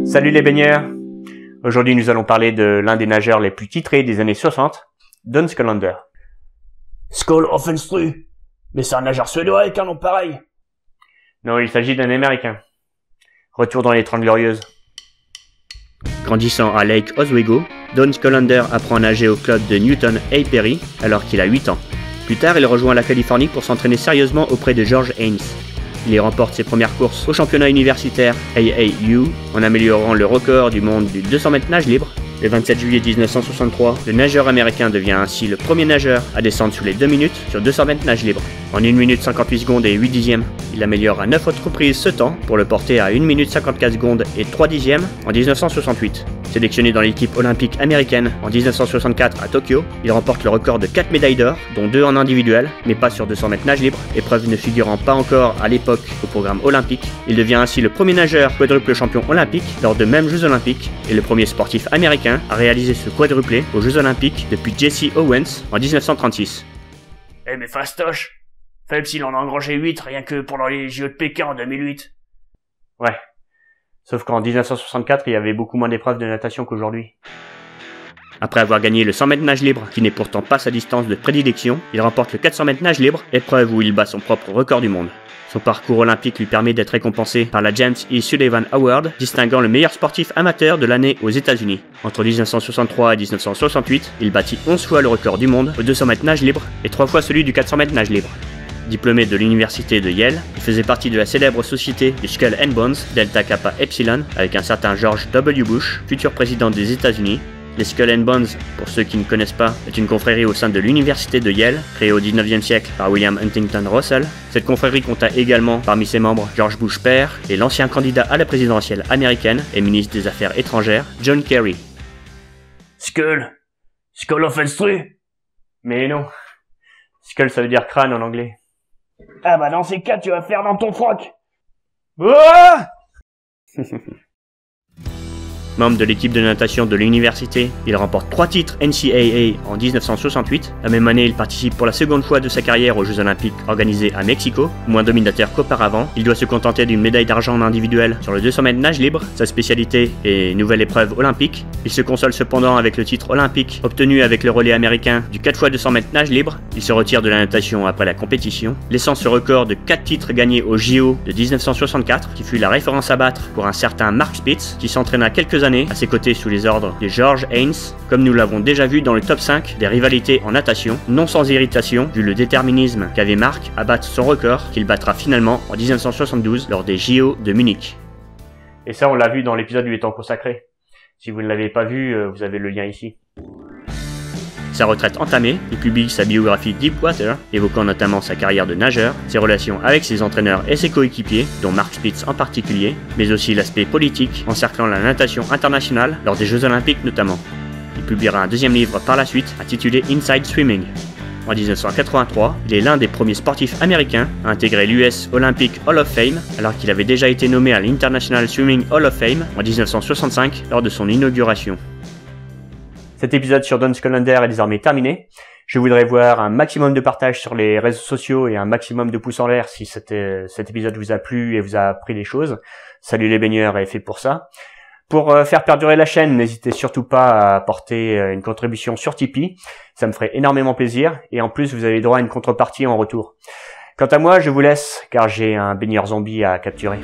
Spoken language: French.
Salut les baigneurs. Aujourd'hui nous allons parler de l'un des nageurs les plus titrés des années 60, Don Scolander. Skol Offenstru. Mais c'est un nageur suédois avec un nom pareil. Non, il s'agit d'un Américain. Retour dans les 30 Glorieuses. Grandissant à Lake Oswego, Don Scolander apprend à nager au club de Newton A. Perry alors qu'il a 8 ans. Plus tard, il rejoint la Californie pour s'entraîner sérieusement auprès de George Haynes. Il y remporte ses premières courses au championnat universitaire AAU en améliorant le record du monde du 200 mètres nage libre. Le 27 juillet 1963, le nageur américain devient ainsi le premier nageur à descendre sous les 2 minutes sur 200 mètres nage libre. En 1 minute 58 secondes et 8 dixièmes, il améliore à 9 autres reprises ce temps pour le porter à 1 minute 54 secondes et 3 dixièmes en 1968. Sélectionné dans l'équipe olympique américaine en 1964 à Tokyo, il remporte le record de 4 médailles d'or, dont 2 en individuel, mais pas sur 200 mètres nage libre, épreuve ne figurant pas encore à l'époque au programme olympique. Il devient ainsi le premier nageur quadruple champion olympique lors de mêmes Jeux olympiques et le premier sportif américain à réaliser ce quadruplé aux Jeux olympiques depuis Jesse Owens en 1936. Eh mais fastoche. Phelps il en a engrangé 8 rien que pendant les JO de Pékin en 2008. Ouais. Sauf qu'en 1964, il y avait beaucoup moins d'épreuves de natation qu'aujourd'hui. Après avoir gagné le 100 mètres nage libre, qui n'est pourtant pas sa distance de prédilection, il remporte le 400 mètres nage libre, épreuve où il bat son propre record du monde. Son parcours olympique lui permet d'être récompensé par la James E. Sullivan Award, distinguant le meilleur sportif amateur de l'année aux États-Unis. Entre 1963 et 1968, il battit 11 fois le record du monde au 200 mètres nage libre et 3 fois celui du 400 mètres nage libre. Diplômé de l'université de Yale, il faisait partie de la célèbre société du Skull and Bones, Delta Kappa Epsilon, avec un certain George W. Bush, futur président des États-Unis. Les Skull and Bones, pour ceux qui ne connaissent pas, est une confrérie au sein de l'université de Yale, créée au 19e siècle par William Huntington Russell. Cette confrérie compta également parmi ses membres George Bush père et l'ancien candidat à la présidentielle américaine et ministre des Affaires étrangères, John Kerry. Skol Offenstru. Mais non. Skull ça veut dire crâne en anglais. Ah bah dans ces cas tu vas faire dans ton froc. Ah Membre de l'équipe de natation de l'université, il remporte 3 titres NCAA en 1968. La même année, il participe pour la seconde fois de sa carrière aux Jeux Olympiques organisés à Mexico. Moins dominateur qu'auparavant, il doit se contenter d'une médaille d'argent en individuel sur le 200 mètres nage libre. Sa spécialité est nouvelle épreuve olympique. Il se console cependant avec le titre olympique obtenu avec le relais américain du 4 x 200 mètres nage libre. Il se retire de la natation après la compétition, laissant ce record de 4 titres gagnés au JO de 1964, qui fut la référence à battre pour un certain Mark Spitz, qui s'entraîna quelques années à ses côtés sous les ordres de George Haynes, comme nous l'avons déjà vu dans le top 5 des rivalités en natation, non sans irritation vu le déterminisme qu'avait Mark à battre son record qu'il battra finalement en 1972 lors des JO de Munich. Et ça on l'a vu dans l'épisode du temps consacré. Si vous ne l'avez pas vu, vous avez le lien ici. Sa retraite entamée, il publie sa biographie Deepwater, évoquant notamment sa carrière de nageur, ses relations avec ses entraîneurs et ses coéquipiers, dont Mark Spitz en particulier, mais aussi l'aspect politique encerclant la natation internationale lors des Jeux Olympiques notamment. Il publiera un deuxième livre par la suite, intitulé Inside Swimming. En 1983, il est l'un des premiers sportifs américains à intégrer l'US Olympic Hall of Fame, alors qu'il avait déjà été nommé à l'International Swimming Hall of Fame en 1965 lors de son inauguration. Cet épisode sur Don Scolander est désormais terminé. Je voudrais voir un maximum de partage sur les réseaux sociaux et un maximum de pouces en l'air si cet épisode vous a plu et vous a appris des choses. Salut les baigneurs est fait pour ça. Pour faire perdurer la chaîne, n'hésitez surtout pas à apporter une contribution sur Tipeee. Ça me ferait énormément plaisir et en plus vous avez droit à une contrepartie en retour. Quant à moi, je vous laisse car j'ai un baigneur zombie à capturer.